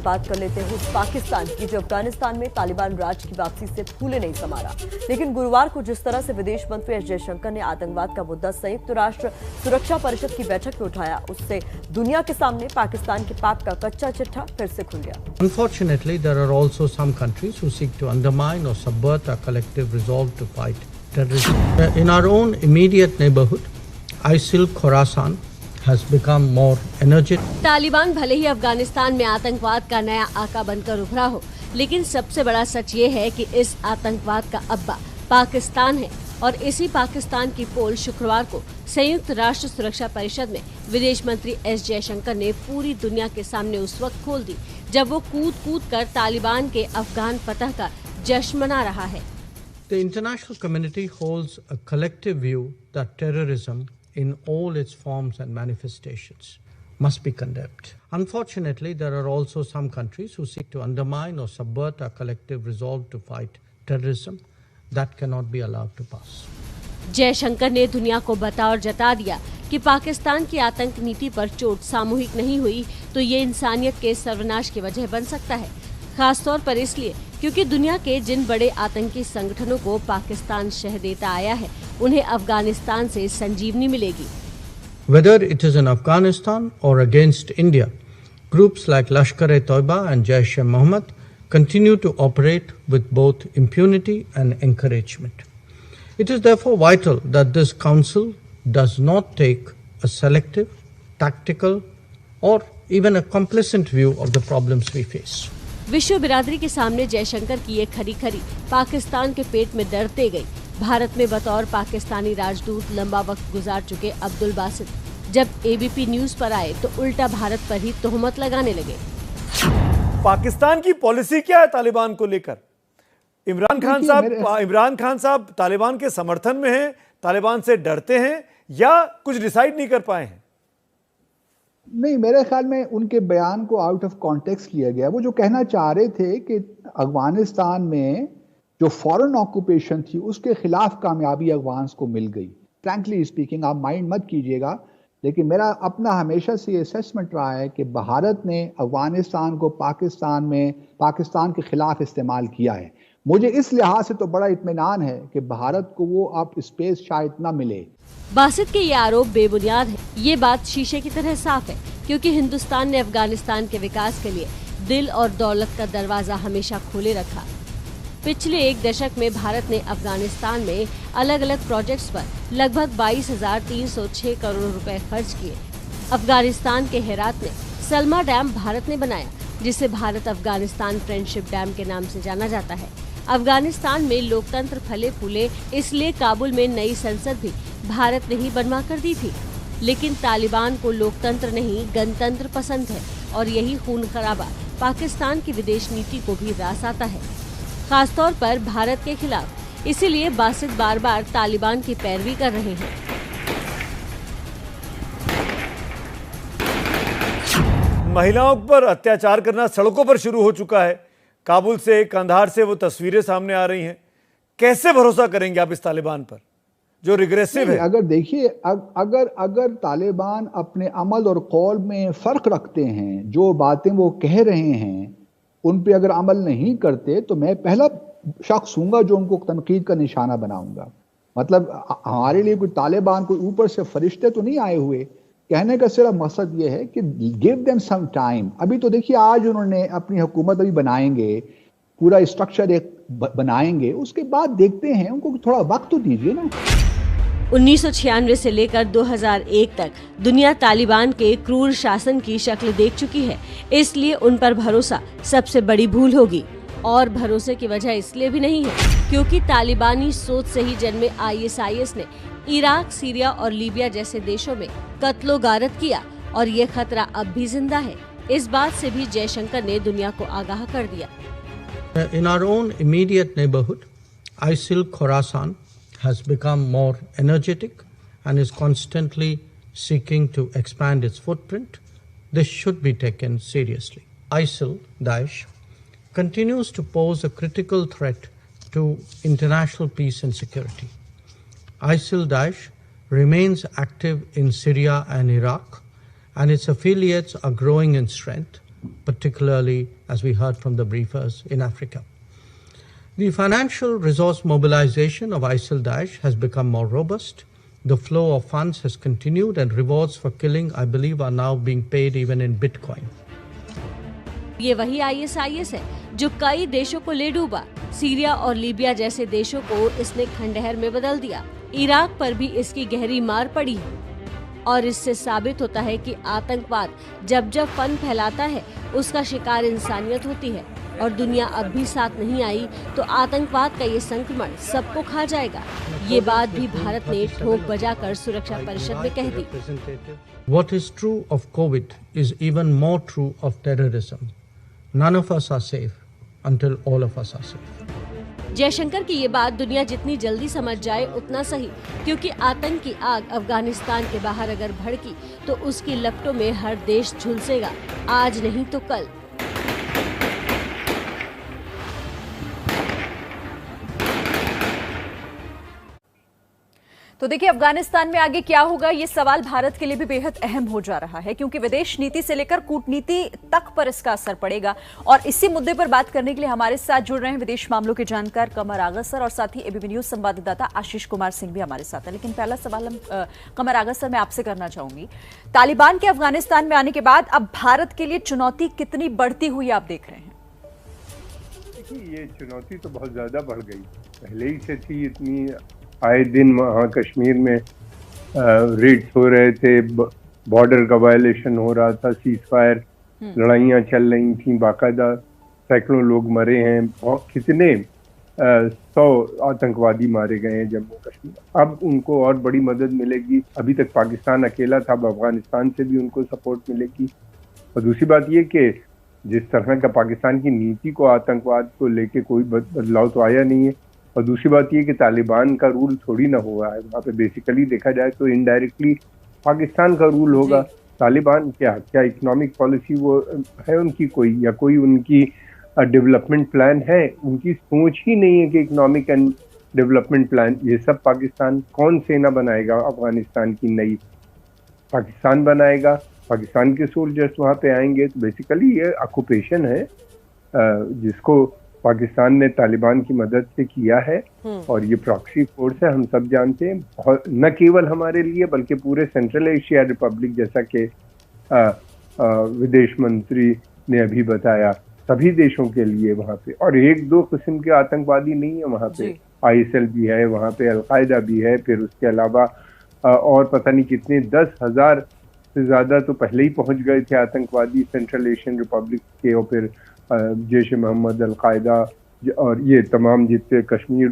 बात कर लेते हैं उस पाकिस्तान की जो अफगानिस्तान में तालिबान राज की वापसी से फूले नहीं समा रहा। लेकिन गुरुवार को जिस तरह से विदेश मंत्री एस जयशंकर ने आतंकवाद का मुद्दा संयुक्त राष्ट्र सुरक्षा परिषद की बैठक में उठाया, उससे दुनिया के सामने पाकिस्तान के पाप का कच्चा चिट्ठा फिर से खुल गया। Unfortunately, there are also some countries who seek to undermine or subvert our collective resolve to fight terrorism. In our own immediate neighborhood, ISIL Khorasan has become more energetic. Taliban भले ही अफगानिस्तान में आतंकवाद का नया आका बनकर उभरा हो, लेकिन सबसे बड़ा सच ये है कि इस आतंकवाद का अब्बा पाकिस्तान है और इसी पाकिस्तान की पोल शुक्रवार को संयुक्त राष्ट्र सुरक्षा परिषद में विदेश मंत्री एस जयशंकर ने पूरी दुनिया के सामने उस वक्त खोल दी जब वो कूद कर तालिबान के अफगान फतह का जश्न मना रहा है। The international community holds a collective view that terrorism in all its forms and manifestations must be condemned. Unfortunately, there are also some countries who seek to undermine or subvert our collective resolve to fight terrorism. That cannot be allowed to pass. Jaishankar ने दुनिया को बता और जता दिया कि पाकिस्तान की आतंक नीति पर चोट सामूहिक नहीं हुई तो ये इंसानियत के सर्वनाश की वजह बन सकता है, खासतौर पर इसलिए क्योंकि दुनिया के जिन बड़े आतंकी संगठनों को पाकिस्तान शह देता आया है उन्हें अफगानिस्तान से संजीवनी मिलेगी। Whether it is in Afghanistan or against India, groups like Lashkar-e-Toiba and Jaish-e-Mohammed continue to operate with both impunity and encouragement. It is therefore vital that this council does not take a selective, tactical or even a complacent view of the problems we face. विश्व बिरादरी के सामने जयशंकर की ये खरी पाकिस्तान के पेट में दर्द दे गई। भारत में बतौर पाकिस्तानी राजदूत लंबा वक्त गुजार चुके अब्दुल बासित जब एबीपी न्यूज पर आए तो उल्टा भारत पर ही तोहमत लगाने लगे। पाकिस्तान की पॉलिसी क्या है तालिबान को लेकर? इमरान खान साहब तालिबान के समर्थन में हैं, तालिबान से डरते हैं या कुछ डिसाइड नहीं कर पाए हैं? नहीं, मेरे ख्याल में उनके बयान को आउट ऑफ कॉन्टेक्स्ट लिया गया। वो जो कहना चाह रहे थे कि अफगानिस्तान में जो फॉरेन ऑक्यूपेशन थी उसके खिलाफ कामयाबी अफगान्स को मिल गई। फ्रैंकली स्पीकिंग, आप माइंड मत कीजिएगा, लेकिन मेरा अपना हमेशा से असेसमेंट रहा है कि भारत ने अफगानिस्तान को पाकिस्तान के खिलाफ इस्तेमाल किया है। मुझे इस लिहाज से तो बड़ा इत्मीनान है कि भारत को वो अब स्पेस शायद न मिले। बासित के ये आरोप बेबुनियाद है। ये बात शीशे की तरह साफ है क्योंकि हिंदुस्तान ने अफगानिस्तान के विकास के लिए दिल और दौलत का दरवाजा हमेशा खोले रखा। पिछले एक दशक में भारत ने अफगानिस्तान में अलग अलग प्रोजेक्ट्स पर लगभग 22,306 करोड़ रुपए खर्च किए। अफगानिस्तान के हेरात में सलमा डैम भारत ने बनाया, जिसे भारत अफगानिस्तान फ्रेंडशिप डैम के नाम से जाना जाता है। अफगानिस्तान में लोकतंत्र फले फूले, इसलिए काबुल में नई संसद भी भारत ने ही बनवा कर दी थी। लेकिन तालिबान को लोकतंत्र नहीं गणतंत्र पसंद है और यही खून खराबा पाकिस्तान की विदेश नीति को भी रास आता है, खासतौर पर भारत के खिलाफ। इसीलिए बासित बार बार तालिबान की पैरवी कर रहे हैं। महिलाओं पर अत्याचार करना सड़कों पर शुरू हो चुका है। काबुल से, कंधार से वो तस्वीरें सामने आ रही हैं। कैसे भरोसा करेंगे आप इस तालिबान पर जो रिग्रेसिव है? अगर देखिए, अगर तालिबान अपने अमल और कौल में फर्क रखते हैं, जो बातें वो कह रहे हैं उन पे अगर अमल नहीं करते तो मैं पहला शख्स हूंगा जो उनको तनकीद का निशाना बनाऊंगा। मतलब हमारे लिए कोई तालिबान कोई ऊपर से फरिश्ते तो नहीं आए हुए। कहने का सिर्फ मकसद ये है कि गिव देम सम टाइम। अभी तो देखिए, आज उन्होंने अपनी हुकूमत अभी बनाएंगे, पूरा स्ट्रक्चर एक बनाएंगे, उसके बाद देखते हैं, उनको थोड़ा वक्त तो दीजिए ना। 1996 से लेकर 2001 तक दुनिया तालिबान के क्रूर शासन की शक्ल देख चुकी है, इसलिए उन पर भरोसा सबसे बड़ी भूल होगी। और भरोसे की वजह इसलिए भी नहीं है क्योंकि तालिबानी सोच से ही जन्मे ISIS ने इराक, सीरिया और लीबिया जैसे देशों में कत्लो गारत किया और ये खतरा अब भी जिंदा है। इस बात से भी जयशंकर ने दुनिया को आगाह कर दिया। In our own immediate neighborhood, ISIL Khorasan has become more energetic and is constantly seeking to expand its footprint. This should be taken seriously. ISIL, Daesh, continues to pose a critical threat to international peace and security. ISIL, Daesh remains active in Syria and Iraq, and its affiliates are growing in strength, particularly as we heard from the briefers in Africa. The financial resource mobilization of ISIL Daesh has become more robust. The flow of funds has continued and rewards for killing, I believe, are now being paid even in Bitcoin. ये वही ISIS है जो कई देशों को ले डूबा। Syria और लीबिया जैसे देशों को इसने खंडहर में बदल दिया। इराक पर भी इसकी गहरी मार पड़ी है और इससे साबित होता है कि आतंकवाद जब जब फन फैलाता है उसका शिकार इंसानियत होती है और दुनिया अब भी साथ नहीं आई तो आतंकवाद का ये संक्रमण सबको खा जाएगा। ये बात भी भारत ने ठोक बजाकर सुरक्षा परिषद में कह दी। What is true of COVID is even more true of terrorism. None of us are safe until all of us are safe. Jaishankar की ये बात दुनिया जितनी जल्दी समझ जाए उतना सही, क्योंकि आतंक की आग अफगानिस्तान के बाहर अगर भड़की तो उसकी लपटों में हर देश झुलसेगा, आज नहीं तो कल। तो देखिए, अफगानिस्तान में आगे क्या होगा, ये सवाल भारत के लिए भी बेहद अहम हो जा रहा है, क्योंकि विदेश नीति से लेकर कूटनीति तक पर इसका असर पड़ेगा। और इसी मुद्दे पर बात करने के लिए हमारे साथ जुड़ रहे हैं विदेश मामलों के जानकार कमर आगा सर और साथ ही एबीपी न्यूज संवाददाता आशीष कुमार सिंह भी हमारे साथ है। लेकिन पहला सवाल हम कमर आगा सर मैं आपसे करना चाहूंगी, तालिबान के अफगानिस्तान में आने के बाद अब भारत के लिए चुनौती कितनी बढ़ती हुई आप देख रहे हैं? ये चुनौती तो बहुत ज्यादा बढ़ गई, पहले ही से थी। इतनी आए दिन वहाँ कश्मीर में रेड्स हो रहे थे, बॉर्डर का वायलेशन हो रहा था, सीज फायर लड़ाइयाँ चल रही थी, बाकायदा सैकड़ों लोग मरे हैं, कितने 100 आतंकवादी मारे गए हैं जम्मू कश्मीर। अब उनको और बड़ी मदद मिलेगी। अभी तक पाकिस्तान अकेला था, अब अफगानिस्तान से भी उनको सपोर्ट मिलेगी। और दूसरी बात ये कि जिस तरह का पाकिस्तान की नीति को आतंकवाद को लेके कोई बदलाव तो आया नहीं है। और दूसरी बात ये कि तालिबान का रूल थोड़ी ना हुआ है वहाँ पे, बेसिकली देखा जाए तो इनडायरेक्टली पाकिस्तान का रूल होगा। तालिबान क्या इकोनॉमिक पॉलिसी वो है उनकी कोई, या कोई उनकी डेवलपमेंट प्लान है? उनकी सोच ही नहीं है कि इकोनॉमिक एंड डेवलपमेंट प्लान, ये सब पाकिस्तान कौन सेना बनाएगा? अफगानिस्तान की नई पाकिस्तान बनाएगा, पाकिस्तान के सोल्जर्स वहाँ पे आएंगे। तो बेसिकली ये ऑक्यूपेशन है जिसको पाकिस्तान ने तालिबान की मदद से किया है, और ये प्रॉक्सी फोर्स है, हम सब जानते हैं। न केवल हमारे लिए बल्कि पूरे सेंट्रल एशिया रिपब्लिक, जैसा कि विदेश मंत्री ने अभी बताया, सभी देशों के लिए वहाँ पे। और एक दो किस्म के आतंकवादी नहीं है वहाँ पे, ISIL भी है वहाँ पे, अलकायदा भी है, फिर उसके अलावा और पता नहीं कितने 10,000 से ज्यादा तो पहले ही पहुंच गए थे आतंकवादी सेंट्रल एशियन रिपब्लिक के, और फिर जैश मोहम्मद, अलकायदा और ये तमाम जितने कश्मीर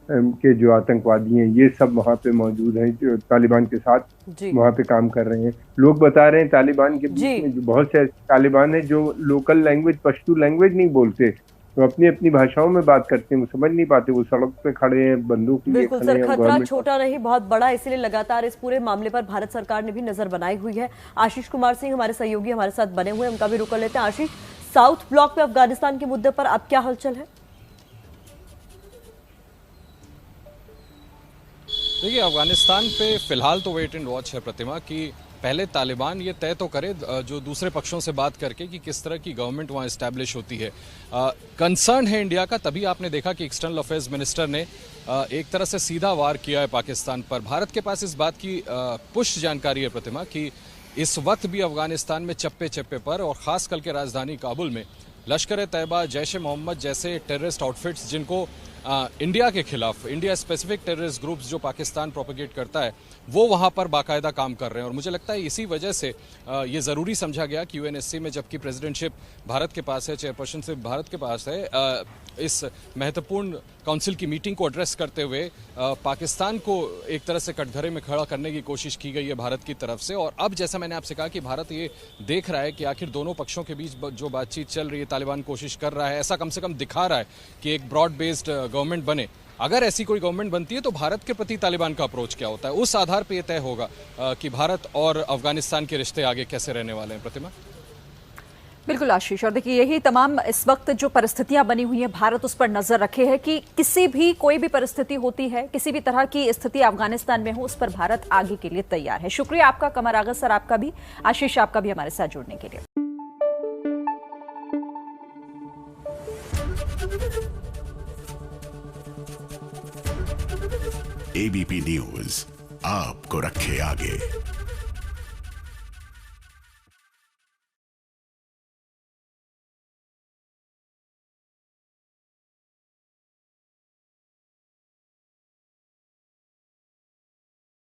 के जो आतंकवादी हैं ये सब वहाँ पे मौजूद हैं, जो तालिबान के साथ वहाँ पे काम कर रहे हैं। लोग बता रहे हैं तालिबान के बीच में जो बहुत से तालिबान है जो लोकल लैंग्वेज, पश्तू लैंग्वेज नहीं बोलते, तो अपनी अपनी भाषाओं में बात करते हैं, वो समझ नहीं पाते, वो सड़क पे खड़े हैं, बंदूक लिए खड़े हैं। खतरा छोटा नहीं बहुत बड़ा, इसलिए लगातार इस पूरे मामले पर भारत सरकार ने भी नजर बनाई हुई है। आशीष कुमार सिंह हमारे सहयोगी हमारे साथ बने हुए, उनका भी रुक लेते हैं। आशीष, साउथ ब्लॉक में अफगानिस्तान के मुद्दे पर अब क्या हलचल है? देखिए, अफगानिस्तान पे फिलहाल तो वेट एंड वॉच है प्रतिमा, कि पहले तालिबान ये तय तो करे जो दूसरे पक्षों से बात करके कि किस तरह की गवर्नमेंट वहाँ इस्टेब्लिश होती है। कंसर्न है इंडिया का, तभी आपने देखा कि एक्सटर्नल अफेयर्स मिनिस्टर ने एक तरह से सीधा वार किया है पाकिस्तान पर। भारत के पास इस बात की पुष्ट जानकारी है प्रतिमा कि इस वक्त भी अफगानिस्तान में चप्पे चप्पे पर और खास करके राजधानी काबुल में लश्कर तैयबा, जैश मोहम्मद जैसे टेररिस्ट आउटफिट्स जिनको इंडिया के खिलाफ, इंडिया स्पेसिफिक टेररिस्ट ग्रुप्स जो पाकिस्तान प्रोपेगेट करता है, वो वहाँ पर बाकायदा काम कर रहे हैं। और मुझे लगता है इसी वजह से ये ज़रूरी समझा गया कि यूएनएससी में जबकि प्रेसिडेंटशिप भारत के पास है, चेयरपर्सनशिप भारत के पास है, इस महत्वपूर्ण काउंसिल की मीटिंग को एड्रेस करते हुए पाकिस्तान को एक तरह से कटघरे में खड़ा करने की कोशिश की गई है भारत की तरफ से। और अब जैसा मैंने आपसे कहा कि भारत ये देख रहा है कि आखिर दोनों पक्षों के बीच जो बातचीत चल रही है, तालिबान कोशिश कर रहा है, ऐसा कम से कम दिखा रहा है कि एक ब्रॉड बेस्ड गवर्नमेंट बने। अगर ऐसी कोई गवर्नमेंट बनती है तो भारत के प्रति तालिबान का अप्रोच क्या होता है, उस आधार पर यह तय होगा कि भारत और अफगानिस्तान के रिश्ते आगे कैसे रहने वाले हैं। प्रतिमा, बिल्कुल आशीष, और देखिए यही तमाम इस वक्त जो परिस्थितियां बनी हुई हैं, भारत उस पर नजर रखे है कि किसी भी कोई भी परिस्थिति होती है, किसी भी तरह की स्थिति अफगानिस्तान में हो, उस पर भारत आगे के लिए तैयार है। शुक्रिया आपका कमर आगा सर, आपका भी, आशीष आपका भी हमारे साथ जुड़ने के लिए। एबीपी न्यूज आपको रखे आगे।